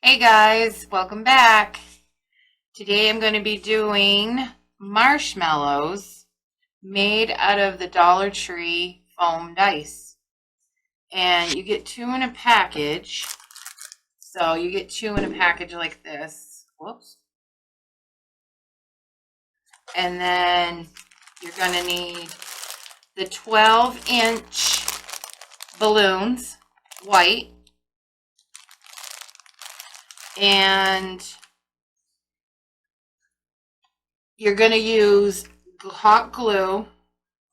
Hey guys, welcome back. Today I'm going to be doing marshmallows made out of the Dollar Tree foam dice. And you get two in a package. So you get two in a package like this. Whoops. And then you're going to need the 12-inch balloons, white. And you're going to use hot glue.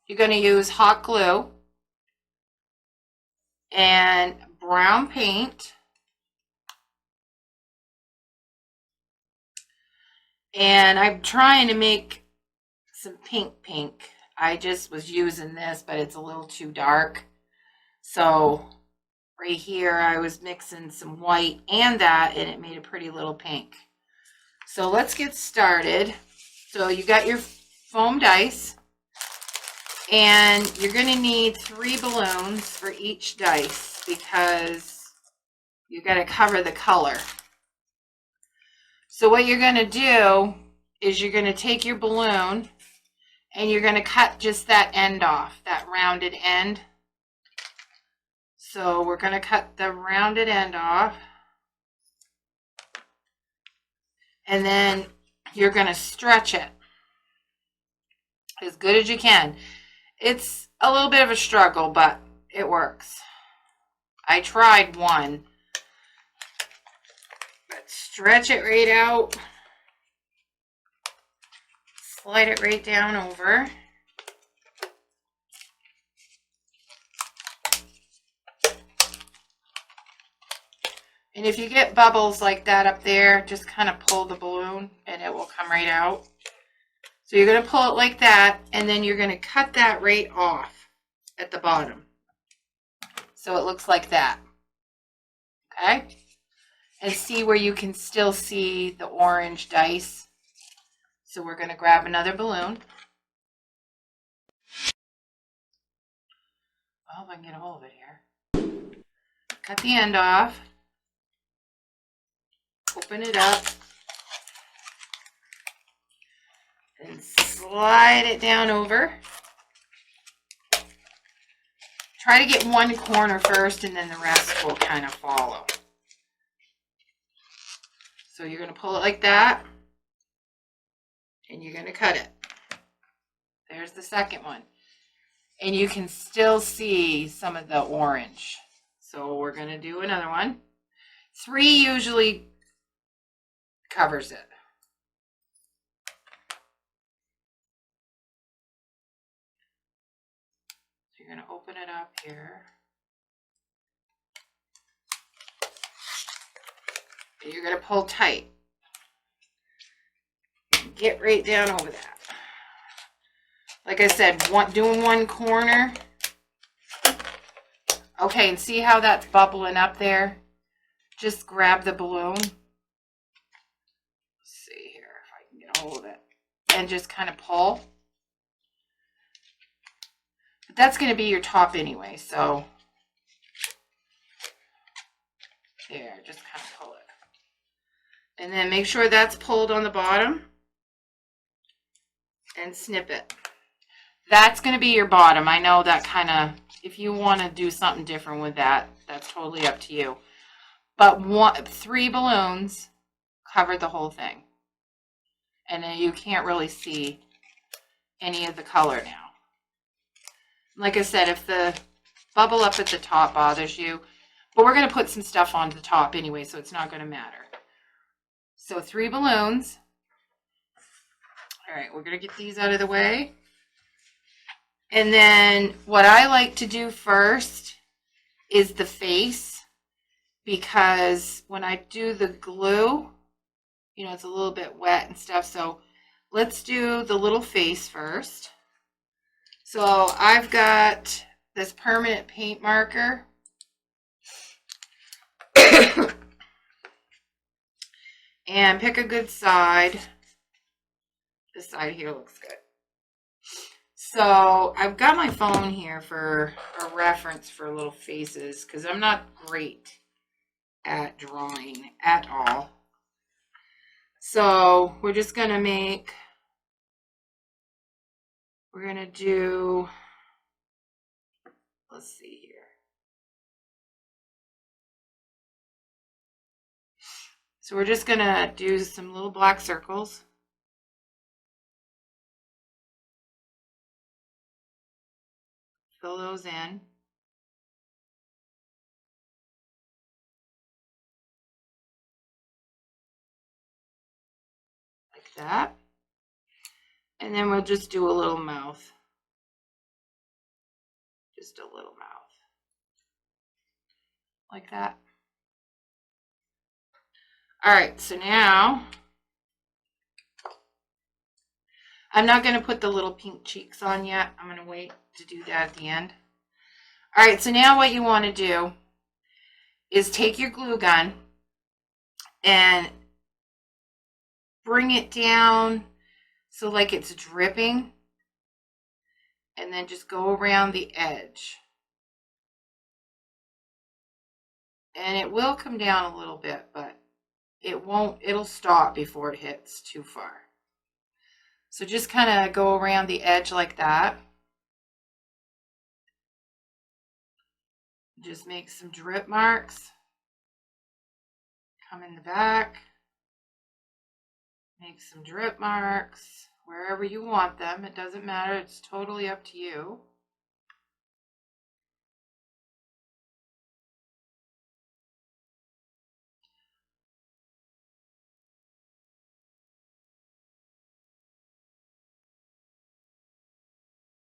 You're going to use hot glue and brown paint. And I'm trying to make some pink. I just was using this, but it's a little too dark. So right here, I was mixing some white and that, and it made a pretty little pink. So let's get started. So you got your foam dice, and you're going to need 3 balloons for each dice because you got to cover the color. So what you're going to do is you're going to take your balloon and you're going to cut just that end off, that rounded end. So we're going to cut the rounded end off. And then you're going to stretch it as good as you can. It's a little bit of a struggle, but it works. I tried one. But stretch it right out. Slide it right down over. And if you get bubbles like that up there, just kind of pull the balloon and it will come right out. So you're going to pull it like that, and then you're going to cut that right off at the bottom. So it looks like that. Okay? And see where you can still see the orange dice. So we're going to grab another balloon. I hope I can get a hold of it here. Cut the end off. Open it up. And slide it down over. Try to get one corner first, and then the rest will kind of follow. So you're going to pull it like that, and you're going to cut it. There's the second one. And you can still see some of the orange. So we're going to do another one. 3 usually covers it. So you're going to open it up here. And you're going to pull tight. Get right down over that. Like I said, doing one corner. Okay, and see how that's bubbling up there? Just grab the balloon. Let's see here if I can get a hold of it. And just kind of pull. But that's going to be your top anyway, so there, just kind of pull it. And then make sure that's pulled on the bottom. And snip it. That's going to be your bottom. I know that kind of, if you want to do something different with that, that's totally up to you. But 3 balloons cover the whole thing. And then you can't really see any of the color now. Like I said, if the bubble up at the top bothers you, but we're going to put some stuff on the top anyway, so it's not going to matter. So 3 balloons. All right, we're going to get these out of the way. And then what I like to do first is the face, because when I do the glue, you know, it's a little bit wet and stuff. So let's do the little face first. So I've got this permanent paint marker. And pick a good side. This side here looks good. So I've got my phone here for a reference for little faces, because I'm not great at drawing at all. So we're just going to we're going to do, let's see here. So we're just going to do some little black circles. Fill those in. Like that. And then we'll just do a little mouth. Just a little mouth. Like that. All right, so now I'm not going to put the little pink cheeks on yet. I'm going to wait to do that at the end. All right, so now what you want to do is take your glue gun and bring it down so like it's dripping, and then just go around the edge. And it will come down a little bit, but it won't, it'll stop before it hits too far. So just kind of go around the edge like that. Just make some drip marks. Come in the back. Make some drip marks wherever you want them. It doesn't matter. It's totally up to you.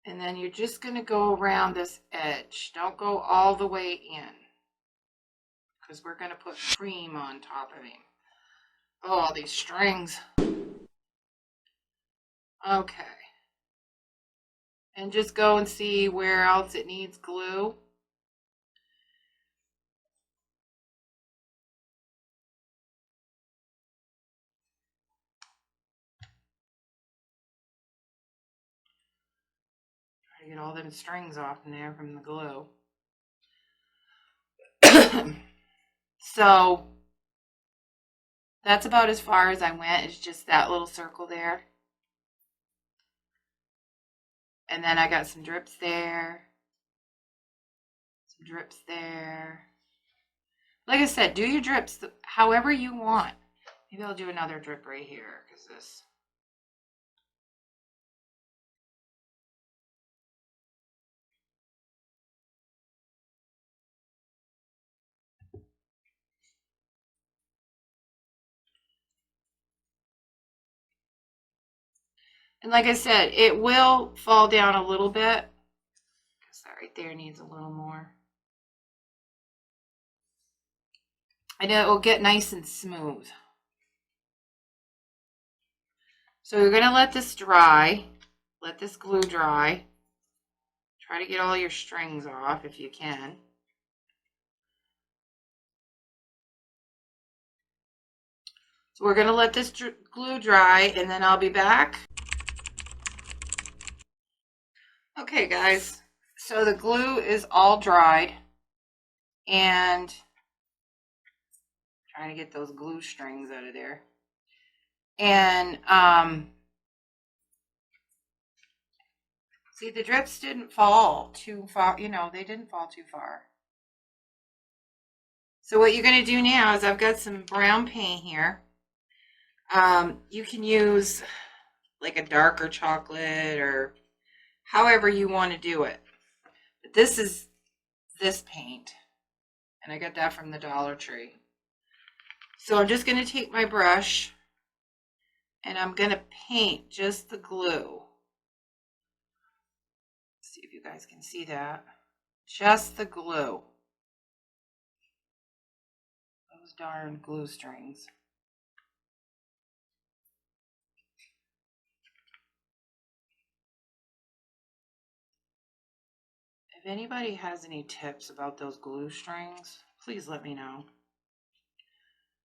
And then you're just going to go around this edge. Don't go all the way in, because we're going to put cream on top of him. Oh, all these strings. Okay. And just go and see where else it needs glue. Try to get all them strings off in there from the glue. So that's about as far as I went. It's just that little circle there. And then I got some drips there. Some drips there. Like I said, do your drips however you want. Maybe I'll do another drip right here, because this. And like I said, it will fall down a little bit, because that right there needs a little more. And it will get nice and smooth. So you're going to let this dry. Let this glue dry. Try to get all your strings off if you can. So we're going to let this glue dry, and then I'll be back. Okay, guys. So the glue is all dried, and trying to get those glue strings out of there. And see, the drips didn't fall too far. You know, they didn't fall too far. So what you're going to do now is I've got some brown paint here. You can use like a darker chocolate or however you want to do it. But this is this paint, and I got that from the Dollar Tree. So I'm just going to take my brush, and I'm going to paint just the glue. Let's see if you guys can see that. Just the glue. Those darn glue strings. If anybody has any tips about those glue strings, please let me know.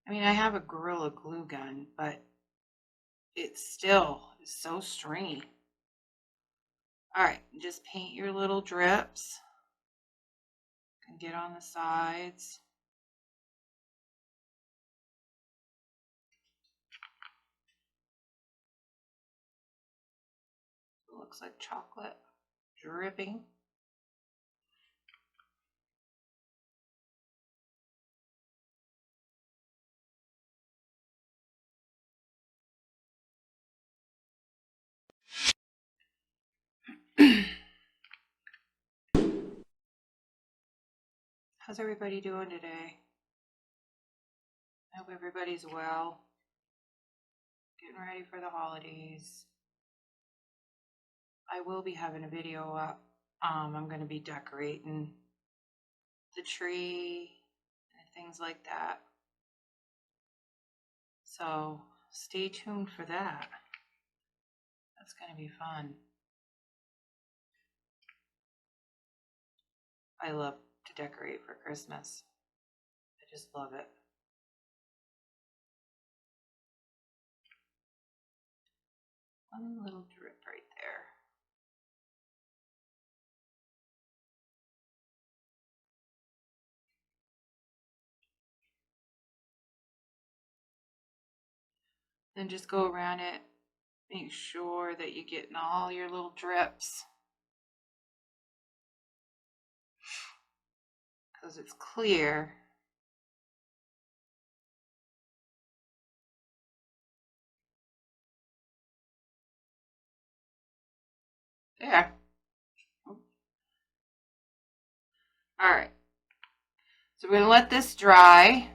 I mean, I have a Gorilla glue gun, but it still is so stringy. All right, just paint your little drips and get on the sides. looks like chocolate dripping. How's everybody doing today? I hope everybody's well. Getting ready for the holidays. I will be having a video up. I'm going to be decorating the tree and things like that. So stay tuned for that. That's going to be fun. I love to decorate for Christmas. I just love it. One little drip right there. Then just go around it. Make sure that you're getting all your little drips. Because it's clear. There. Alright. So we're going to let this dry.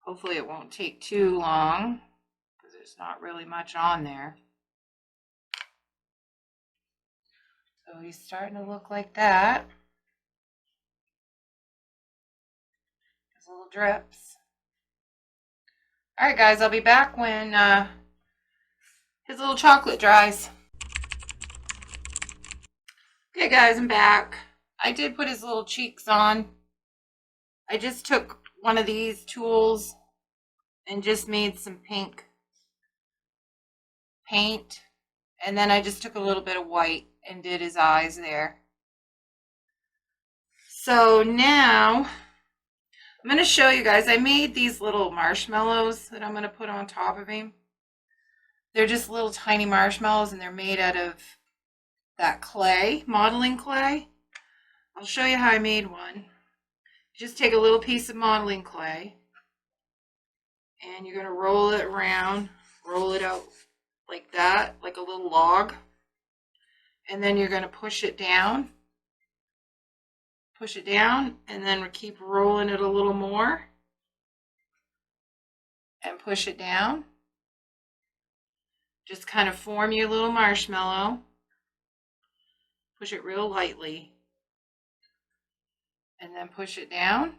Hopefully it won't take too long because there's not really much on there. So he's starting to look like that. His little drips. Alright guys, I'll be back when his little chocolate dries. Okay guys, I'm back. I did put his little cheeks on. I just took one of these tools and just made some pink paint. And then I just took a little bit of white and did his eyes there. So now I'm going to show you guys. I made these little marshmallows that I'm going to put on top of him. They're just little tiny marshmallows and they're made out of that clay, modeling clay. I'll show you how I made one. Just take a little piece of modeling clay and you're going to roll it around, roll it out like that, like a little log. And then you're going to push it down, and then keep rolling it a little more and push it down. Just kind of form your little marshmallow. Push it real lightly. And then push it down.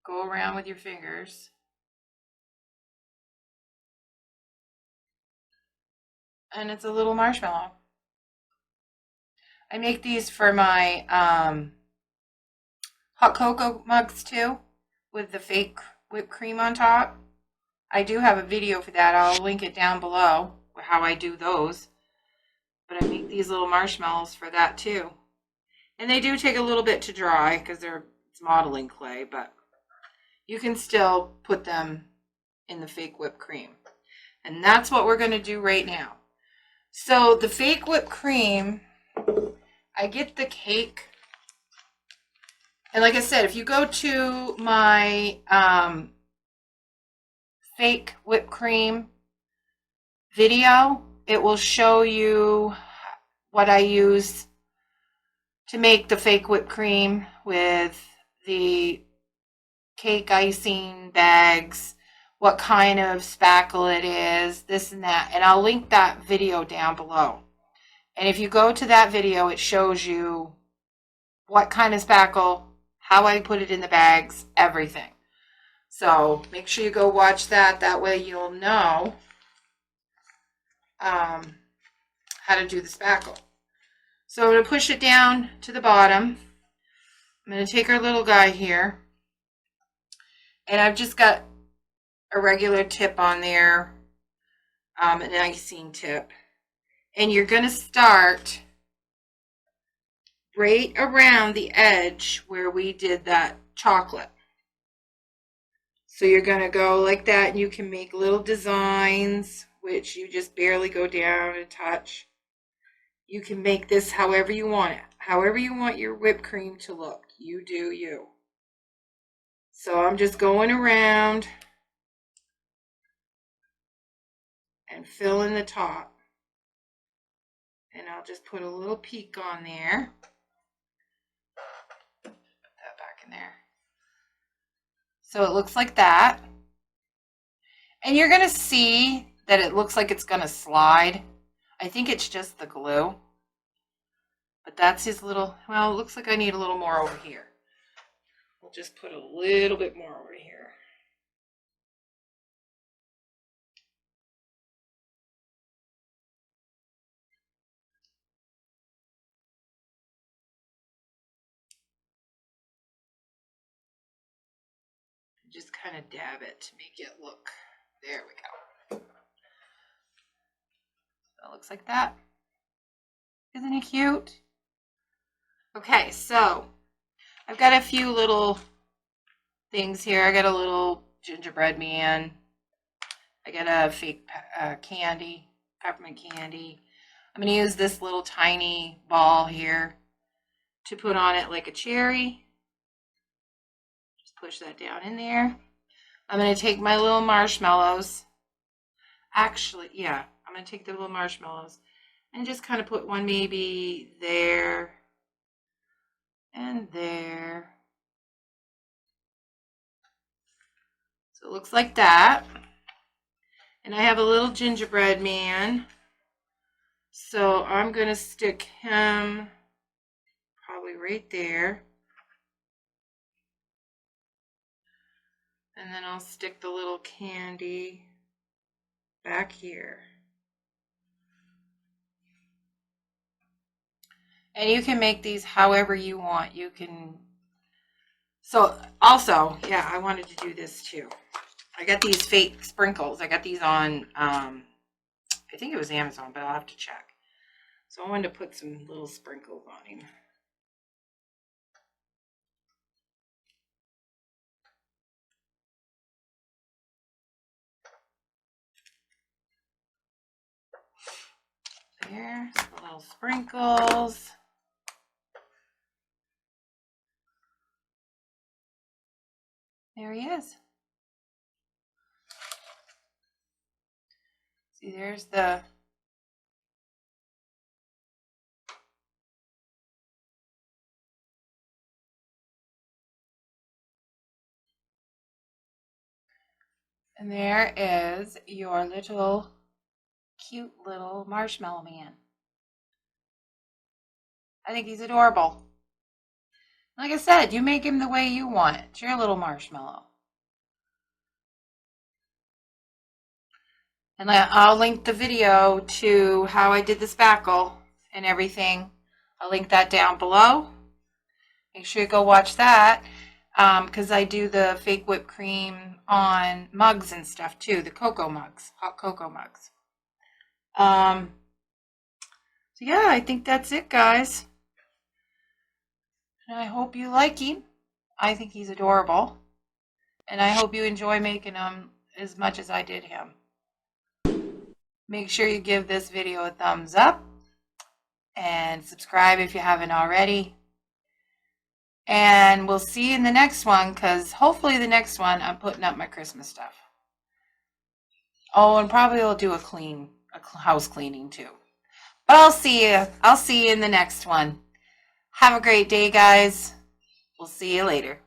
Go around with your fingers. And it's a little marshmallow. I make these for my hot cocoa mugs too, with the fake whipped cream on top. I do have a video for that. I'll link it down below, how I do those. But I make these little marshmallows for that too. And they do take a little bit to dry because it's modeling clay, but you can still put them in the fake whipped cream. And that's what we're going to do right now. So the fake whipped cream, I get the cake. And like I said, if you go to my fake whipped cream video, it will show you what I use to make the fake whipped cream with the cake icing bags, what kind of spackle it is, this and that. And I'll link that video down below. And if you go to that video, it shows you what kind of spackle, how I put it in the bags, everything. So make sure you go watch that. That way you'll know how to do the spackle. So I'm going to push it down to the bottom. I'm going to take our little guy here. And I've just got a regular tip on there, an icing tip. And you're going to start right around the edge where we did that chocolate. So you're going to go like that, and you can make little designs which you just barely go down and touch. You can make this however you want it. However you want your whipped cream to look. You do you. So I'm just going around and filling the top. And I'll just put a little peak on there. Put that back in there. So it looks like that. And you're going to see that it looks like it's going to slide. I think it's just the glue. But that's his little, well, it looks like I need a little more over here. We'll just put a little bit more over here. Just kind of dab it to make it look, there we go. That looks like that. Isn't he cute? Okay, so I've got a few little things here. I got a little gingerbread man. I got a fake candy, peppermint candy. I'm going to use this little tiny ball here to put on it like a cherry. Just push that down in there. I'm going to take my little marshmallows. Actually, yeah, I'm going to take the little marshmallows and just kind of put one maybe there and there. So it looks like that. And I have a little gingerbread man. So I'm going to stick him probably right there. And then I'll stick the little candy back here. And you can make these however you want. You can, so also, yeah, I wanted to do this too. I got these fake sprinkles. I got these on, I think it was Amazon, but I'll have to check. So I wanted to put some little sprinkles on him. There's the little sprinkles. There he is. See, there's the and there is your little cute little marshmallow man. I think he's adorable. Like I said, you make him the way you want. It's your little marshmallow. And I'll link the video to how I did the spackle and everything. I'll link that down below. Make sure you go watch that because I do the fake whipped cream on mugs and stuff too, the cocoa mugs, hot cocoa mugs. So yeah, I think that's it, guys. And I hope you like him. I think he's adorable. And I hope you enjoy making him as much as I did him. Make sure you give this video a thumbs up and subscribe if you haven't already. And we'll see you in the next one because hopefully the next one I'm putting up my Christmas stuff. Oh, and probably I'll do a house cleaning too. But I'll see you. I'll see you in the next one. Have a great day, guys. We'll see you later.